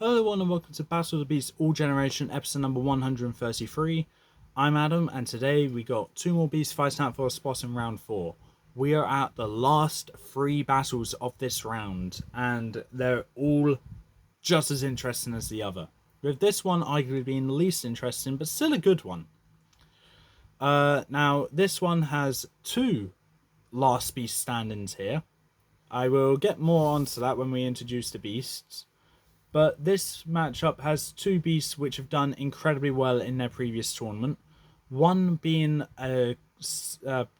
Hello everyone and welcome to Battle of the Beasts All Generation episode number 133. I'm Adam and today we got two more beasts fighting out for a spot in round 4. We are at the last 3 battles of this round and they're all just as interesting as the other. With this one arguably being the least interesting but still a good one. Now this one has 2 last beast stand-ins here. I will get more onto that when we introduce the beasts. But this matchup has 2 beasts which have done incredibly well in their previous tournament. One being a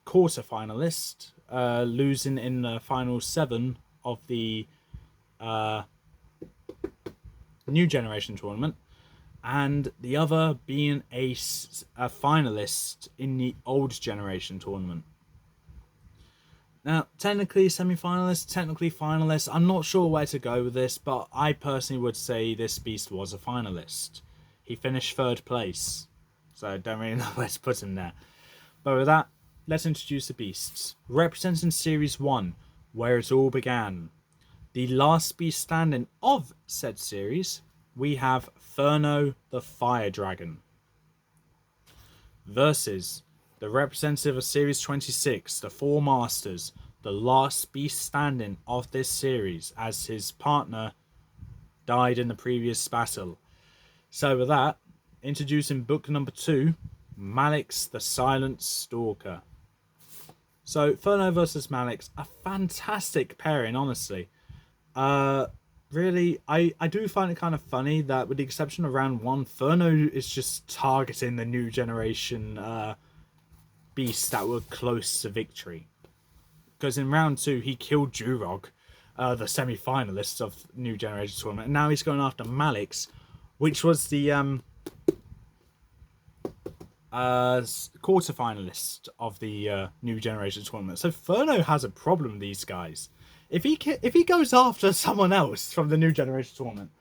quarter finalist, losing in the final 7 of the new generation tournament, and the other being a finalist in the old generation tournament. Now, technically semi-finalist, technically finalist. I'm not sure where to go with this, but I personally would say this beast was a finalist. He finished 3rd place, so I don't really know where to put him there. But with that, let's introduce the beasts. Representing Series 1, where it all began. The last beast standing of said series, we have Ferno the Fire Dragon. Versus the representative of Series 26, the 4 Masters, the last beast standing of this series as his partner died in the previous battle. So with that, introducing book number 2, Mallix the Silent Stalker. So Ferno versus Mallix, a fantastic pairing, honestly. Really, I do find it kind of funny that with the exception of round 1, Ferno is just targeting the new generation beasts that were close to victory. Because in round 2, he killed Jurog, the semi-finalists of New Generation Tournament. And now he's going after Mallix, which was the quarter-finalist of the New Generation Tournament. So Ferno has a problem with these guys. If he goes after someone else from the New Generation Tournament,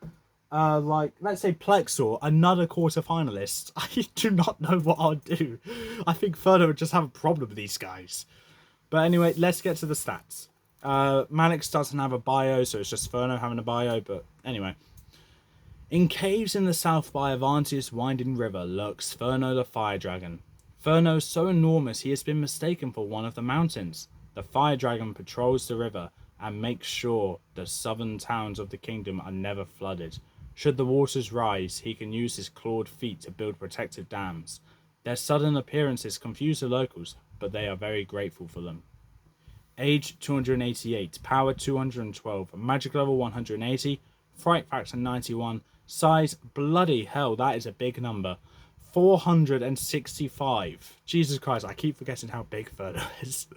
like, let's say Plexor, another quarter-finalist, I do not know what I'll do. I think Ferno would just have a problem with these guys. But anyway, let's get to the stats. Mallix doesn't have a bio, so it's just Ferno having a bio, but anyway. In caves in the south by Avantius winding river lurks Ferno the Fire Dragon. Ferno is so enormous he has been mistaken for one of the mountains. The Fire Dragon patrols the river and makes sure the southern towns of the kingdom are never flooded. Should the waters rise, he can use his clawed feet to build protective dams. Their sudden appearances confuse the locals, but they are very grateful for them. Age 288, power 212, magic level 180, fright factor 91, size, bloody hell, that is a big number, 465. Jesus Christ, I keep forgetting how big Ferno is.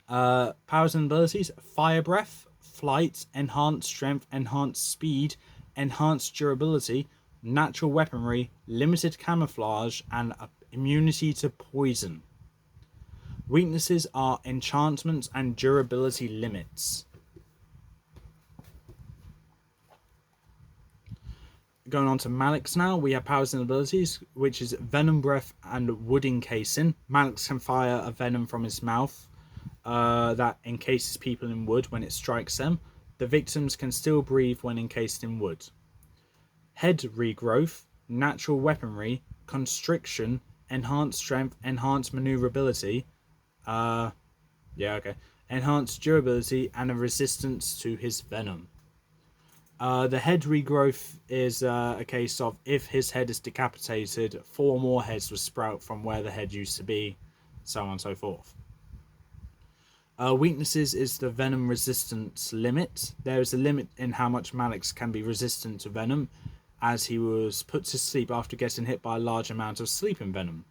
Powers and abilities: fire breath, flight, enhanced strength, enhanced speed, enhanced durability, natural weaponry, limited camouflage, and immunity to poison. Weaknesses are enchantments and durability limits. Going on to Mallix now, we have powers and abilities, which is venom breath and wood encasing. Mallix can fire a venom from his mouth that encases people in wood when it strikes them. The victims can still breathe when encased in wood. Head regrowth, natural weaponry, constriction, enhanced strength, enhanced maneuverability, enhanced durability, and a resistance to his venom. The head regrowth is a case of if his head is decapitated, 4 more heads will sprout from where the head used to be, so on and so forth. Weaknesses is the venom resistance limit. There is a limit in how much Mallix can be resistant to venom, as he was put to sleep after getting hit by a large amount of sleeping venom.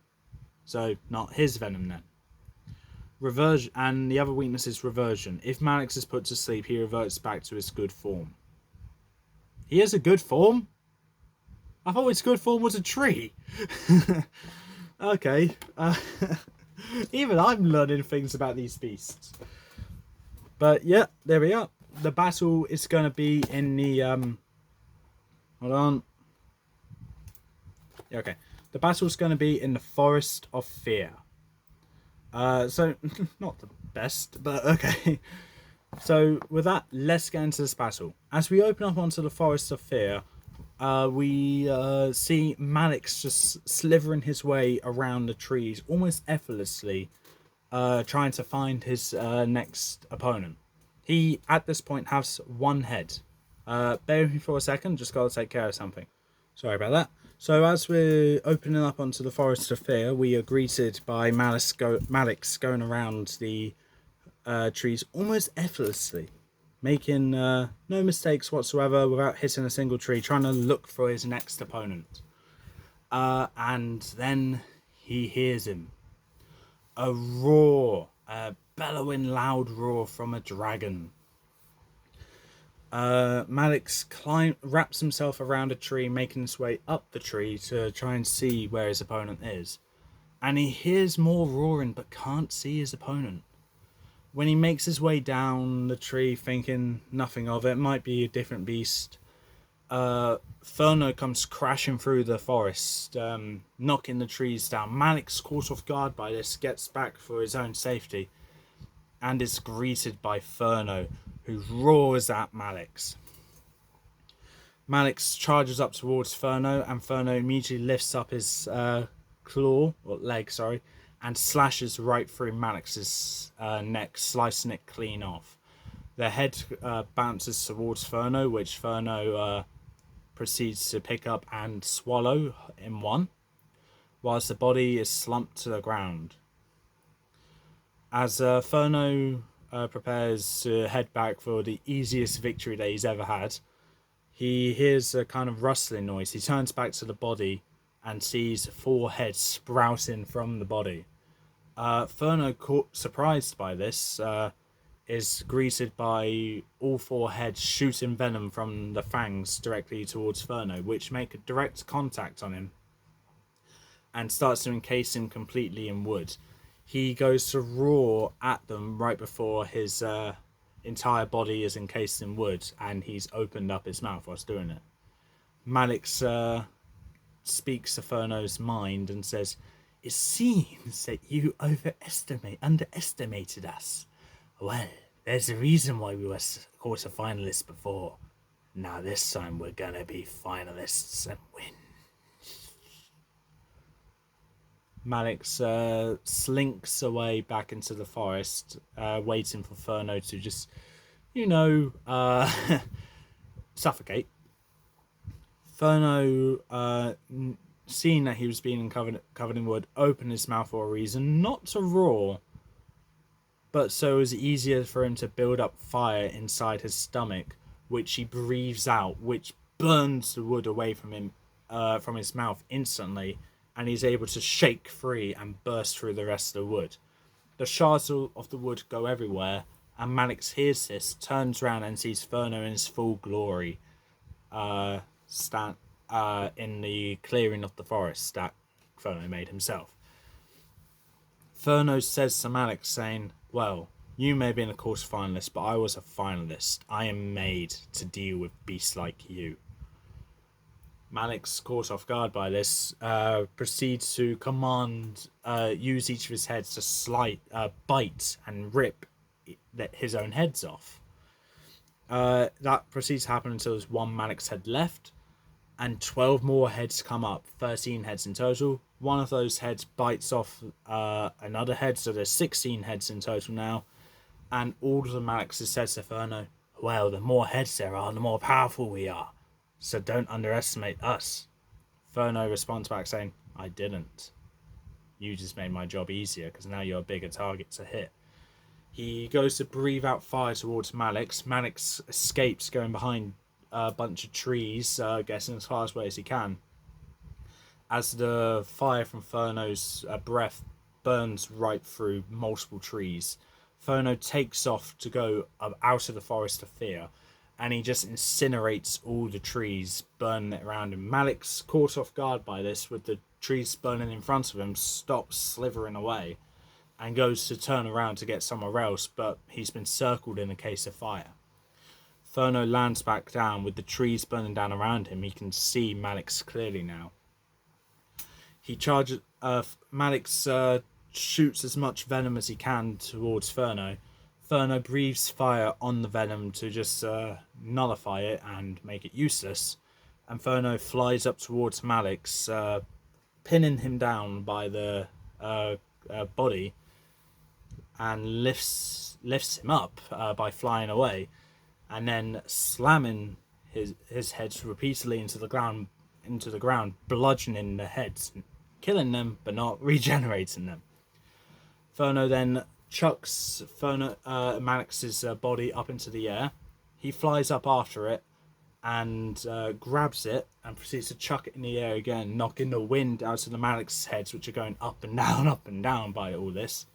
So, not his venom then. Reversion, and the other weakness is reversion. If Mallix is put to sleep, he reverts back to his good form. He has a good form? I thought his good form was a tree. Okay. Even I'm learning things about these beasts. But yeah, there we are. The battle is going to be in the... hold on. Okay. The battle's going to be in the Forest of Fear. So, not the best, but okay. So with that, let's get into this battle. As we open up onto the Forest of Fear, we see Mallix just slithering his way around the trees almost effortlessly, trying to find his next opponent. He, at this point, has one head. Bear with me for a second, just gotta take care of something. Sorry about that. So as we're opening up onto the Forest of Fear, we are greeted by Mallix going around the trees almost effortlessly, making no mistakes whatsoever without hitting a single tree, trying to look for his next opponent. And then he hears him. A roar, a bellowing loud roar from a dragon. Mallix wraps himself around a tree, making his way up the tree to try and see where his opponent is. And he hears more roaring but can't see his opponent. When he makes his way down the tree, thinking nothing of it, might be a different beast, Ferno comes crashing through the forest, knocking the trees down. Mallix, caught off guard by this, gets back for his own safety and is greeted by Ferno, who roars at Mallix. Mallix charges up towards Ferno, and Ferno immediately lifts up his leg, and slashes right through Mallix's neck, slicing it clean off. The head bounces towards Ferno, which Ferno proceeds to pick up and swallow in one, whilst the body is slumped to the ground. As Ferno prepares to head back for the easiest victory that he's ever had, he hears a kind of rustling noise. He turns back to the body and sees 4 heads sprouting from the body. Ferno, surprised by this, is greeted by all 4 heads shooting venom from the fangs directly towards Ferno, which make a direct contact on him and starts to encase him completely in wood. He goes to roar at them right before his entire body is encased in wood, and he's opened up his mouth whilst doing it. Mallix speaks to Ferno's mind and says, "It seems that you underestimated us. Well, there's a reason why we were quarter-finalists before. Now this time we're gonna be finalists and win." Mallix slinks away back into the forest, waiting for Ferno to just, suffocate. Ferno, seeing that he was being covered in wood, opened his mouth for a reason, not to roar, but so it was easier for him to build up fire inside his stomach, which he breathes out, which burns the wood away from him, from his mouth instantly, and he's able to shake free and burst through the rest of the wood. The shards of the wood go everywhere, and Mallix hears this, turns around and sees Ferno in his full glory, in the clearing of the forest that Ferno made himself. Ferno says to Mallix, saying, "Well, you may have been a quarter finalist, but I was a finalist. I am made to deal with beasts like you." Mallix, caught off guard by this, proceeds to use each of his heads to bite and rip his own heads off. That proceeds to happen until there's 1 Mallix head left, and 12 more heads come up, 13 heads in total. One of those heads bites off another head, so there's 16 heads in total now. And all of the Mallixes says to Ferno, "Well, the more heads there are, the more powerful we are. So don't underestimate us." Ferno responds back saying, "I didn't. You just made my job easier because now you're a bigger target to hit." He goes to breathe out fire towards Mallix. Mallix escapes, going behind a bunch of trees, getting as far away as he can. As the fire from Ferno's breath burns right through multiple trees, Ferno takes off to go out of the Forest of Fear, and he just incinerates all the trees, burning it around him. Mallix, caught off guard by this, with the trees burning in front of him, stops slithering away and goes to turn around to get somewhere else, but he's been circled in a case of fire. Ferno lands back down with the trees burning down around him. He can see Mallix clearly now. He charges. Mallix shoots as much venom as he can towards Ferno. Ferno breathes fire on the venom to just nullify it and make it useless. And Ferno flies up towards Mallix, pinning him down by the body, and lifts him up by flying away, and then slamming his heads repeatedly into the ground, bludgeoning the heads, killing them but not regenerating them. Ferno then chucks Mallix's body up into the air. He flies up after it and grabs it and proceeds to chuck it in the air again, knocking the wind out of the Mallix's heads, which are going up and down by all this.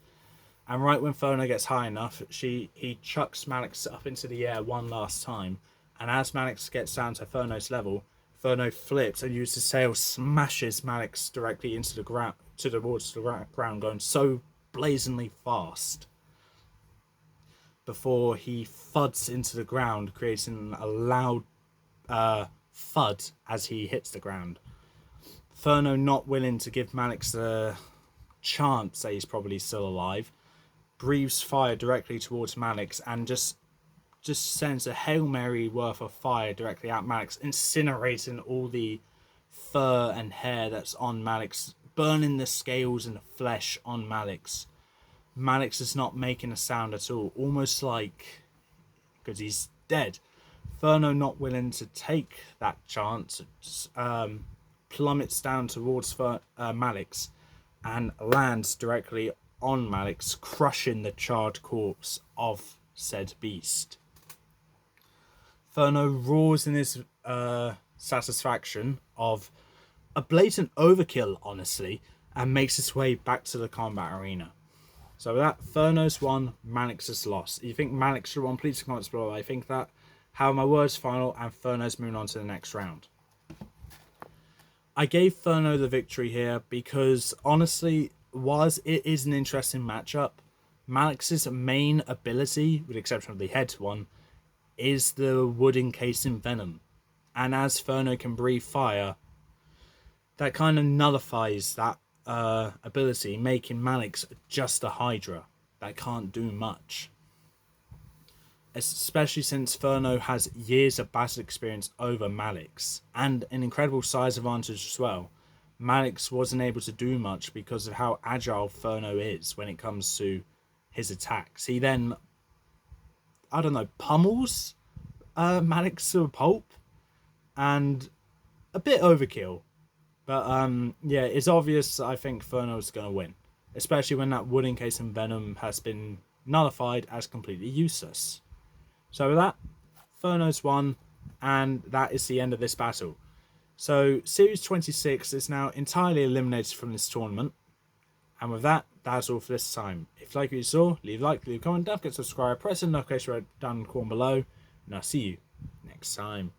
And right when Ferno gets high enough, he chucks Mallix up into the air one last time. And as Mallix gets down to Ferno's level, Ferno flips and uses his sail, smashes Mallix directly into the ground, towards the ground, going so blazingly fast before he thuds into the ground, creating a loud thud as he hits the ground. Ferno, not willing to give Mallix the chance that he's probably still alive, breathes fire directly towards Mallix and just sends a Hail Mary worth of fire directly at Mallix, incinerating all the fur and hair that's on Mallix, burning the scales and the flesh on Mallix. Mallix is not making a sound at all, almost like because he's dead. Ferno, not willing to take that chance, plummets down towards Mallix and lands directly on Mallix, crushing the charred corpse of said beast. Ferno roars in his satisfaction of a blatant overkill, honestly, and makes his way back to the combat arena. So with that, Ferno's won, Mallix has lost. If you think Mallix should have won, please comment below. I think that. How my words final, and Ferno's moving on to the next round. I gave Ferno the victory here because, honestly, whilst it is an interesting matchup, Mallix's main ability, with the exception of the head one, is the wood encasing venom. And as Ferno can breathe fire, that kind of nullifies that ability, making Mallix just a Hydra that can't do much. Especially since Ferno has years of battle experience over Mallix, and an incredible size advantage as well. Mallix wasn't able to do much because of how agile Ferno is when it comes to his attacks. He then, I don't know, pummels Mallix to a pulp, and a bit overkill. But yeah, it's obvious I think Ferno's going to win, especially when that wood encasing venom has been nullified as completely useless. So with that, Ferno's won, and that is the end of this battle. So Series 26 is now entirely eliminated from this tournament. And with that, that's all for this time. If you like what you saw, leave a like, leave a comment, don't forget to subscribe, press the notification bell down in the corner below, and I'll see you next time.